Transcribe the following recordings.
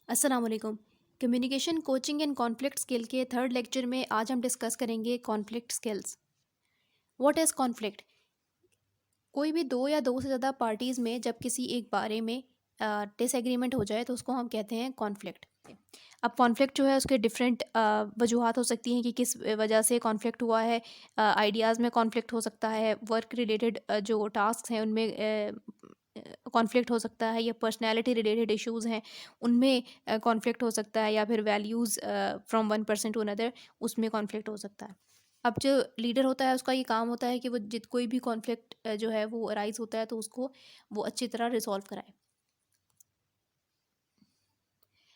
अस्सलाम वालेकुम। Communication coaching and conflict skill के थर्ड लेक्चर में आज हम डिस्कस करेंगे conflict skills. What is conflict? कोई भी दो या दो से ज़्यादा पार्टीज़ में जब किसी एक बारे में डिसएग्रीमेंट हो जाए तो उसको हम कहते हैं कॉन्फ्लिक्ट। अब कॉन्फ्लिक्ट जो है उसके डिफरेंट वजूहात हो सकती हैं कि किस वजह से कॉन्फ्लिक्ट हुआ है। आइडियाज़ में कॉन्फ्लिक्ट हो सकता है, वर्क रिलेटेड जो टास्क हैं उनमें कॉन्फ्लिक्ट हो सकता है, या पर्सनैलिटी रिलेटेड इश्यूज़ हैं उनमें कॉन्फ्लिक्ट हो सकता है, या फिर values from one person to another उसमें कॉन्फ्लिक्ट हो सकता है। अब जो लीडर होता है उसका ये काम होता है कि वो जित कोई भी कॉन्फ्लिक्ट जो है वो अराइज़ होता है तो उसको वो अच्छी तरह रिज़ॉल्व कराए।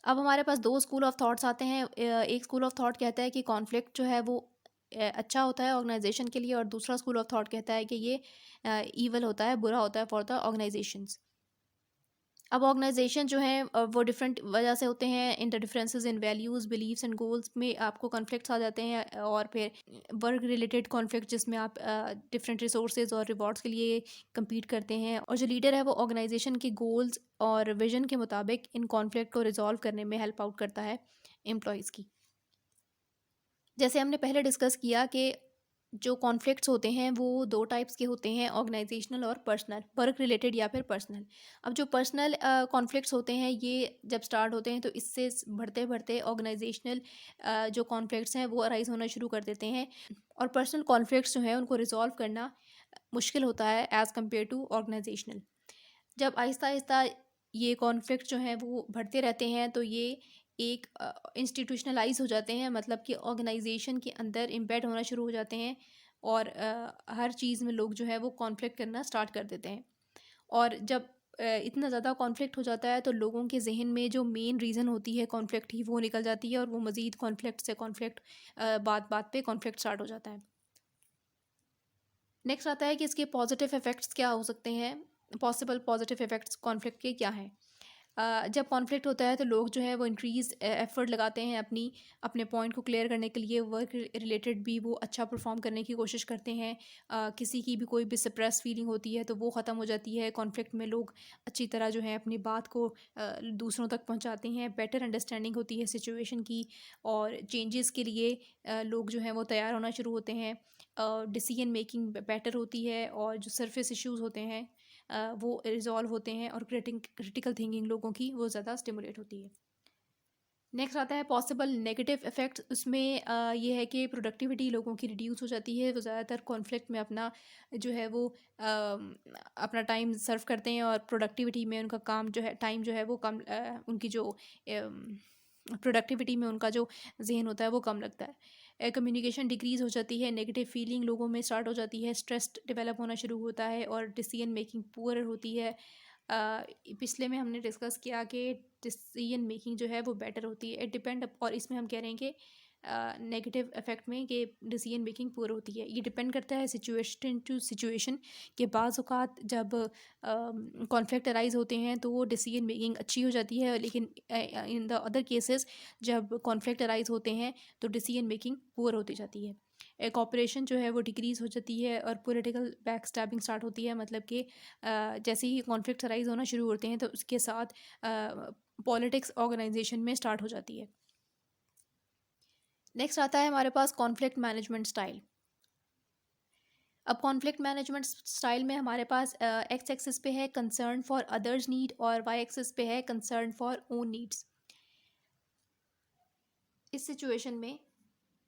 अब हमारे पास 2 स्कूल ऑफ थॉट्स आते हैं। एक स्कूल ऑफ थॉट कहता है कि कॉन्फ्लिक्ट जो है वो अच्छा होता है ऑर्गेनाइज़ेशन के लिए, और दूसरा स्कूल ऑफ थॉट कहता है कि ये ईवल होता है, बुरा होता है फॉर द ऑर्गेनाइज़ेशंस। अब ऑर्गेनाइजेशन जो है वो डिफरेंट वजह से होते हैं। In the differences in values, beliefs and goals में आपको कॉन्फ्लिक्ट्स आ जाते हैं, और फिर वर्क रिलेटेड कॉन्फ्लिक्ट जिसमें आप डिफरेंट रिसोर्सेज और रिवॉर्ड्स के लिए compete करते हैं, और जो लीडर है वो ऑर्गेनाइजेशन के गोल्स और विजन के मुताबिक इन कॉन्फ्लिक्ट को रिजॉल्व करने में हेल्प आउट करता है एम्प्लॉयज़ की। जैसे हमने पहले डिस्कस किया कि जो कॉन्फ्लिक्ट्स होते हैं वो 2 टाइप्स के होते हैं, ऑर्गेनाइजेशनल और पर्सनल, वर्क रिलेटेड या फिर पर्सनल। अब जो पर्सनल कॉन्फ्लिक्ट्स होते हैं ये जब स्टार्ट होते हैं तो इससे बढ़ते-बढ़ते ऑर्गेनाइजेशनल जो कॉन्फ्लिक्ट्स हैं वो अराइज़ होना शुरू कर देते हैं, और पर्सनल कॉन्फ्लिक्ट्स जो हैं उनको रिज़ॉल्व करना मुश्किल होता है एज़ कम्पेयर टू ऑर्गेनाइजेशनल। जब आहिस्ता-आहिस्ता ये कॉन्फ्लिक्ट जो हैं वो बढ़ते रहते हैं तो ये एक इंस्टीट्यूशनलाइज़ हो जाते हैं, मतलब कि ऑर्गेनाइजेशन के अंदर एम्बेड होना शुरू हो जाते हैं, और हर चीज़ में लोग जो है वो कॉन्फ्लिक्ट करना स्टार्ट कर देते हैं। और जब इतना ज़्यादा कॉन्फ्लिक्ट हो जाता है तो लोगों के ज़हन में जो मेन रीज़न होती है कॉन्फ्लिक्ट की वो निकल जाती है, और वो मज़ीद कॉन्फ्लिक्ट से कॉन्फ्लिक्ट, बात-बात पे कॉन्फ्लिक्ट स्टार्ट हो जाता है। नेक्स्ट आता है कि इसके पॉजिटिव इफ़ेक्ट्स क्या हो सकते हैं, पॉसिबल पॉजिटिव इफ़ेक्ट्स कॉन्फ्लिक्ट के क्या हैं। जब कॉन्फ्लिक्ट होता है तो लोग जो है वो इंक्रीज़ एफ़र्ट लगाते हैं अपने पॉइंट को क्लियर करने के लिए, वर्क रिलेटेड भी वो अच्छा परफॉर्म करने की कोशिश करते हैं। किसी की भी कोई भी सप्रेस फीलिंग होती है तो वो ख़त्म हो जाती है। कॉन्फ्लिक्ट में लोग अच्छी तरह जो है अपनी बात को दूसरों तक पहुंचाते हैं, बेटर अंडरस्टैंडिंग होती है सिचुएशन की, और चेंजेस के लिए लोग जो हैं वो तैयार होना शुरू होते हैं। डिसीजन मेकिंग बेटर होती है, और जो सरफेस इश्यूज़ होते हैं वो रिज़ॉल्व होते हैं, और क्रिटिकल थिंकिंग लोगों की वो ज़्यादा स्टिमुलेट होती है। नेक्स्ट आता है पॉसिबल नेगेटिव इफ़ेक्ट्स। उसमें ये है कि प्रोडक्टिविटी लोगों की रिड्यूस हो जाती है। वो ज़्यादातर कॉन्फ्लिक्ट में अपना जो है वो अपना टाइम सर्व करते हैं, और प्रोडक्टिविटी में उनका काम जो है, टाइम जो है वो कम, उनकी जो प्रोडक्टिविटी में उनका जो ज़हन होता है वो कम लगता है। कम्युनिकेशन डिक्रीज़ हो जाती है, नेगेटिव फीलिंग लोगों में स्टार्ट हो जाती है, स्ट्रेस डेवलप होना शुरू होता है, और डिसीजन मेकिंग पुअर होती है। पिछले में हमने डिस्कस किया कि डिसीजन मेकिंग जो है वो बेटर होती है, इट डिपेंड, और इसमें हम कह रहे हैं कि नेगेटिव इफेक्ट में कि डिसीजन मेकिंग पुअर होती है। ये डिपेंड करता है सिचुएशन टू सिचुएशन, के बाज़ औक़ात जब कॉन्फ्लिक्ट अराइज होते हैं तो वो डिसीजन मेकिंग अच्छी हो जाती है, लेकिन इन द अदर केसेस जब कॉन्फ्लिक्ट अराइज होते हैं तो डिसीजन मेकिंग पुअर होती जाती है। कॉपरेशन जो है वो डिक्रीज़ हो जाती है, और पॉलिटिकल बैक स्टैबिंग स्टार्ट होती है, मतलब कि जैसे ही कॉन्फ्लिक्ट अराइज होना शुरू होते हैं तो उसके साथ पॉलिटिक्स ऑर्गेनाइजेशन में स्टार्ट हो जाती है। नेक्स्ट आता है हमारे पास कॉन्फ्लिक्ट मैनेजमेंट स्टाइल। अब कॉन्फ्लिक्ट मैनेजमेंट स्टाइल में हमारे पास एक्स एक्सिस पे है कंसर्न फॉर अदर्स नीड, और वाई एक्सिस पे है कंसर्न फॉर ओन नीड्स। इस सिचुएशन में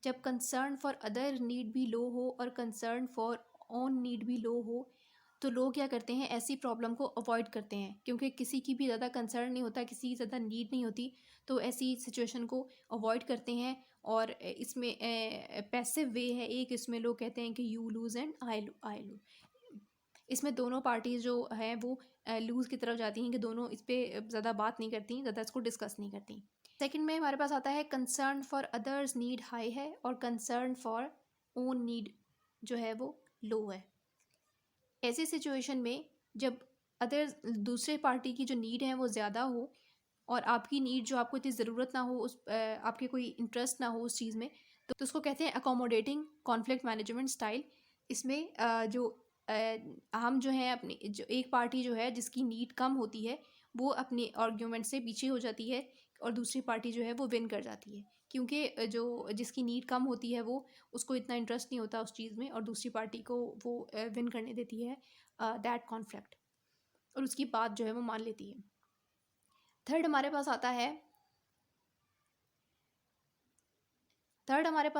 जब कंसर्न फॉर अदर नीड भी लो हो और कंसर्न फॉर ओन नीड भी लो हो तो लोग क्या करते हैं, ऐसी प्रॉब्लम को अवॉइड करते हैं, क्योंकि किसी की भी ज़्यादा कंसर्न नहीं होता, किसी की ज़्यादा नीड नहीं होती, तो ऐसी सिचुएशन को अवॉइड करते हैं। और इसमें पैसिव वे है एक, इसमें लोग कहते हैं कि यू लूज़ एंड आई लू। इसमें दोनों पार्टीज जो हैं वो लूज़ की तरफ जाती हैं, कि दोनों इस पर ज़्यादा बात नहीं करती, ज़्यादा इसको डिस्कस नहीं करती। सेकंड में हमारे पास आता है concern for others need high है, और कंसर्न फॉर ओन नीड जो है वो लो है। ऐसी सिचुएशन में जब अदर दूसरे पार्टी की जो नीड है वो ज़्यादा हो, और आपकी नीड जो आपको इतनी ज़रूरत ना हो, आपके कोई इंटरेस्ट ना हो उस चीज़ में, तो उसको कहते हैं अकोमोडेटिंग कॉन्फ्लिक्ट मैनेजमेंट स्टाइल। इसमें हम जो हैं अपनी जो एक पार्टी जो है जिसकी नीड कम होती है वो अपने आर्ग्यूमेंट से पीछे हो जाती है और दूसरी पार्टी जो है वो विन कर जाती है, क्योंकि जो जिसकी नीड कम होती है वो उसको इतना इंटरेस्ट नहीं होता उस चीज़ में, और दूसरी पार्टी को वो विन करने देती है दैट कॉन्फ्लिक्ट, और उसकी बात जो है वो मान लेती है। थर्ड हमारे पास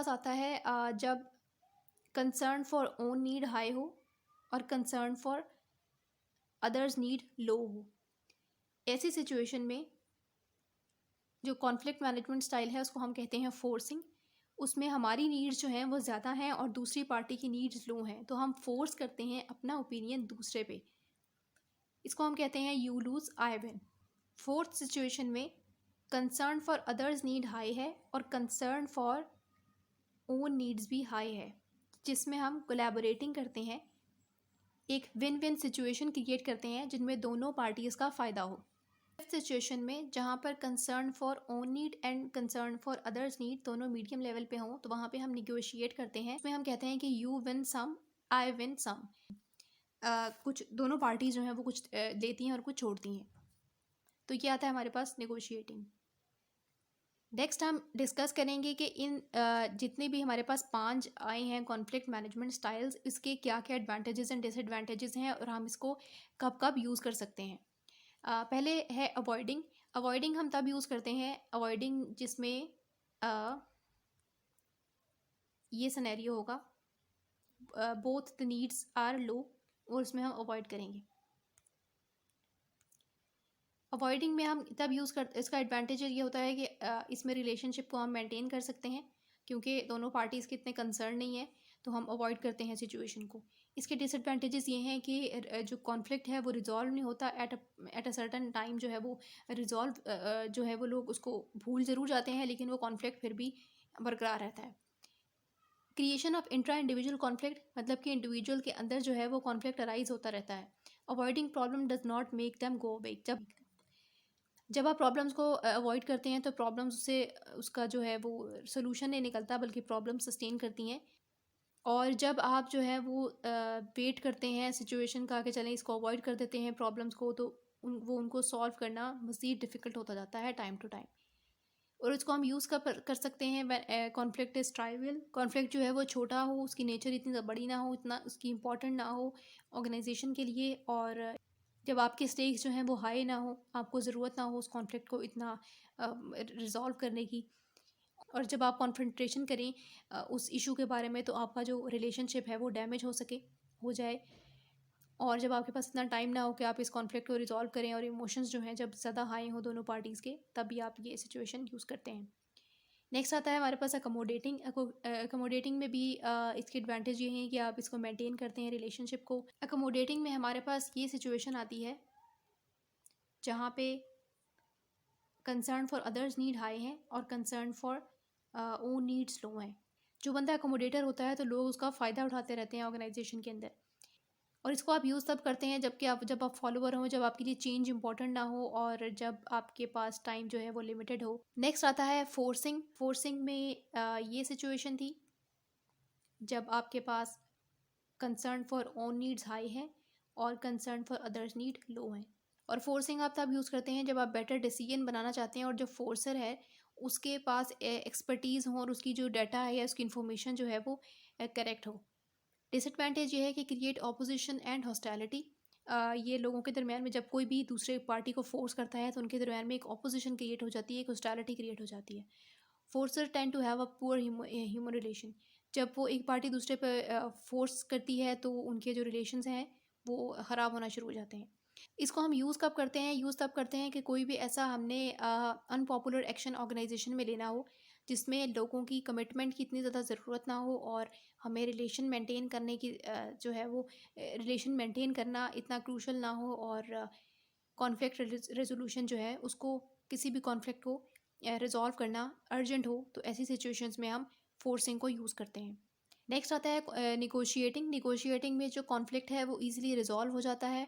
आता है जब concern for own need high हो और कंसर्न फॉर अदर्स नीड लो हो। ऐसी सिचुएशन में जो कॉन्फ्लिक्ट मैनेजमेंट स्टाइल है उसको हम कहते हैं फोर्सिंग। उसमें हमारी नीड्स जो हैं वो ज़्यादा हैं और दूसरी पार्टी की नीड्स लो हैं, तो हम फोर्स करते हैं अपना ओपिनियन दूसरे पे। इसको हम कहते हैं you lose I win. Fourth situation में concern for others need high है और कंसर्न फॉर ओन नीड्स भी हाई है, जिसमें हम कोलैबोरेटिंग करते हैं, एक विन विन सिचुएशन क्रिएट करते हैं जिनमें दोनों पार्टीज़ का फ़ायदा हो। सिचुएशन में जहाँ पर concern for own need and concern for others need दोनों मीडियम लेवल पे हों, तो वहाँ पे हम निगोशिएट करते हैं। इसमें हम कहते हैं कि you win some I win some. कुछ दोनों पार्टी जो हैं वो कुछ लेती हैं और कुछ छोड़ती हैं, तो ये आता है हमारे पास निगोशिएटिंग। नेक्स्ट हम डिस्कस करेंगे कि इन जितने भी हमारे पास 5 आए हैं कॉन्फ्लिक्ट मैनेजमेंट स्टाइल्स, इसके क्या क्या एडवांटेजेस एंड डिसएडवांटेजेस हैं और हम इसको कब कब यूज़ कर सकते हैं। पहले है अवॉइडिंग। अवॉइडिंग हम तब यूज़ करते हैं, अवॉइडिंग जिसमें ये सिनेरियो होगा, बोथ द नीड्स आर लो, और उसमें हम अवॉइड करेंगे। अवॉइडिंग में हम तब यूज़ कर, इसका एडवांटेज ये होता है कि इसमें रिलेशनशिप को हम मेंटेन कर सकते हैं, क्योंकि दोनों पार्टीज़ के इतने कंसर्न नहीं है, तो हम अवॉइड करते हैं सिचुएशन को। इसके डिसएडवांटेजेस ये हैं कि जो कॉन्फ्लिक्ट है वो रिजॉल्व नहीं होता एट अ सर्टन टाइम, जो है वो रिजॉल्व जो है वो लोग उसको भूल ज़रूर जाते हैं, लेकिन वो कॉन्फ्लिक्ट फिर भी बरकरार रहता है। Creation of intra individual conflict, मतलब कि इंडिविजुअल के अंदर जो है वो कॉन्फ्लिक्ट अराइज होता रहता है। Avoiding problem does not make them go away. जब आप प्रॉब्लम्स को अवॉइड करते हैं तो प्रॉब्लम्स से उसका जो है वो सोल्यूशन नहीं निकलता, बल्कि प्रॉब्लम सस्टेन करती हैं। और जब आप जो है वो वेट करते हैं सिचुएशन का कि चलें इसको अवॉइड कर देते हैं प्रॉब्लम्स को, तो वो उनको सॉल्व करना मज़ीद डिफ़िकल्ट होता जाता है टाइम टू टाइम। और इसको हम यूज़ कर सकते हैं कॉन्फ्लिक्ट इज़ ट्राइवियल। कॉन्फ्लिक्ट जो है वो छोटा हो, उसकी नेचर इतनी बड़ी ना हो, इतना उसकी इम्पोर्टेंट ना हो ऑर्गेनाइजेशन के लिए, और जब आपके स्टेक्स जो हैं वो हाई ना हो, आपको ज़रूरत ना हो उस कॉन्फ्लिक्ट को इतना रिज़ॉल्व करने की। और जब आप कॉन्फ्रंट्रेशन करें उस इशू के बारे में, तो आपका जो रिलेशनशिप है वो डैमेज हो जाए। और जब आपके पास इतना टाइम ना हो कि आप इस कॉन्फ्लिक्ट को रिजॉल्व करें, और इमोशंस जो हैं जब ज़्यादा हाई हो दोनों पार्टीज़ के, तब भी आप ये सिचुएशन यूज़ करते हैं। नेक्स्ट आता है हमारे पास अकोमोडेटिंग। अकोमोडेटिंग में भी इसकी एडवांटेज ये है कि आप इसको मेंटेन करते हैं रिलेशनशिप को। अकोमोडेटिंग में हमारे पास ये सिचुएशन आती है जहाँ पे concern for others need high है और कंसर्न फॉर ओन नीड्स लो हैं। जो बंदा अकोमोडेटर होता है तो लोग उसका फ़ायदा उठाते रहते हैं ऑर्गेनाइजेशन के अंदर, और इसको आप यूज़ तब करते हैं जब आप फॉलोवर हो, जब आपके लिए चेंज इंपॉर्टेंट ना हो, और जब आपके पास टाइम जो है वो लिमिटेड हो। नेक्स्ट आता है फोर्सिंग। फोर्सिंग में ये सिचुएशन थी जब आपके पास concern for own needs high है और concern for others need low हैं। और फोर्सिंग आप तब यूज़ करते हैं जब आप बेटर डिसीजन बनाना चाहते हैं और जो फोर्सर है उसके पास एक्सपर्टीज़ हो और उसकी जो डाटा है या उसकी इन्फॉर्मेशन जो है वो करेक्ट हो। डिसएडवांटेज ये है कि क्रिएट ऑपोजिशन एंड हॉस्टैलिटी। ये लोगों के दरमियान में जब कोई भी दूसरे पार्टी को फोर्स करता है तो उनके दरमियान में एक ऑपोजिशन क्रिएट हो जाती है, एक हॉस्टैलिटी क्रिएट हो जाती है। Forcer tend to have a poor human relation. जब वो एक पार्टी दूसरे पर फोर्स करती है तो उनके जो रिलेशंस हैं वो ख़राब होना शुरू हो जाते हैं। इसको हम यूज़ कब करते हैं? यूज़ तब करते हैं कि कोई भी ऐसा हमने अनपॉपुलर एक्शन ऑर्गेनाइजेशन में लेना हो जिसमें लोगों की कमिटमेंट की इतनी ज़्यादा ज़रूरत ना हो, और हमें रिलेशन मेंटेन करने की जो है वो रिलेशन मेंटेन करना इतना क्रूशल ना हो, और कॉन्फ्लिक्ट रेजोल्यूशन जो है उसको, किसी भी कॉन्फ्लिक्ट को रिजॉल्व करना अर्जेंट हो, तो ऐसी सिचुएशंस में हम फोर्सिंग को यूज़ करते हैं। नेक्स्ट आता है निगोशिएटिंग। निगोशिएटिंग में जो कॉन्फ्लिक्ट है वो ईजिली रिजॉल्व हो जाता है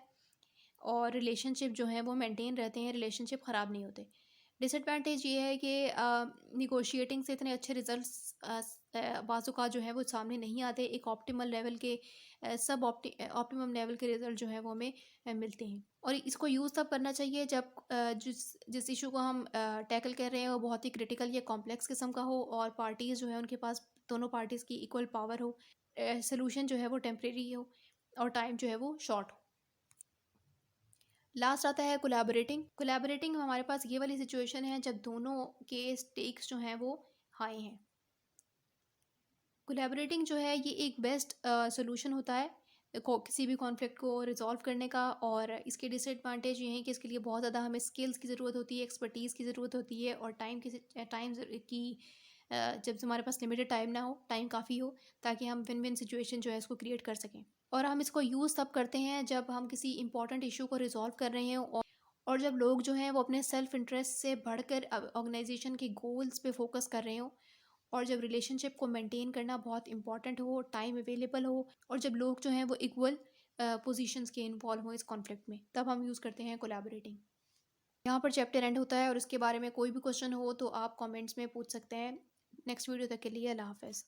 और रिलेशनशिप जो है वो मेंटेन रहते हैं, रिलेशनशिप ख़राब नहीं होते। डिसएडवांटेज ये है कि निगोशिएटिंग से इतने अच्छे रिजल्ट्स बाज़ औक़ात जो है वो सामने नहीं आते। एक ऑप्टिमल लेवल के सब ऑप्टिमम लेवल के रिज़ल्ट जो है वो हमें मिलते हैं। और इसको यूज़ तब करना चाहिए जब जिस जिस इश्यू को हम टैकल कर रहे हैं वो बहुत ही क्रिटिकल या कॉम्प्लेक्स किस्म का हो और पार्टीज़ जो है उनके पास दोनों पार्टीज़ की इक्वल पावर हो। सॉल्यूशन जो है वो टेम्परेरी हो और टाइम जो है वो शॉर्ट हो। लास्ट आता है कोलैबोरेटिंग। कोलैबोरेटिंग हमारे पास ये वाली सिचुएशन है जब दोनों के स्टेक्स जो हैं वो हाई हैं। कोलैबोरेटिंग जो है ये एक बेस्ट सॉल्यूशन होता है किसी भी कॉन्फ्लिक्ट को रिजॉल्व करने का। और इसके डिसएडवांटेज ये हैं कि इसके लिए बहुत ज़्यादा हमें स्किल्स की ज़रूरत होती है, एक्सपर्टीज़ की ज़रूरत होती है और जब हमारे पास लिमिटेड टाइम ना हो, टाइम काफ़ी हो ताकि हम विन विन सिचुएशन जो है इसको क्रिएट कर सकें। और हम इसको यूज़ तब करते हैं जब हम किसी इंपॉर्टेंट इशू को रिजॉल्व कर रहे हैं और जब लोग जो हैं वो अपने सेल्फ इंटरेस्ट से बढ़कर ऑर्गेनाइजेशन के गोल्स पे फोकस कर रहे हो और जब रिलेशनशिप को मेंटेन करना बहुत इंपॉर्टेंट हो, टाइम अवेलेबल हो और जब लोग जो हैं वो इक्वल पोजीशंस के इन्वॉल्व हो इस कॉन्फ्लिक्ट में, तब हम यूज़ करते हैं कोलैबोरेटिंग। यहाँ पर चैप्टर एंड होता है और इसके बारे में कोई भी क्वेश्चन हो तो आप कमेंट्स में पूछ सकते हैं। नेक्स्ट वीडियो तक के लिए अल्लाह हाफ़िज़।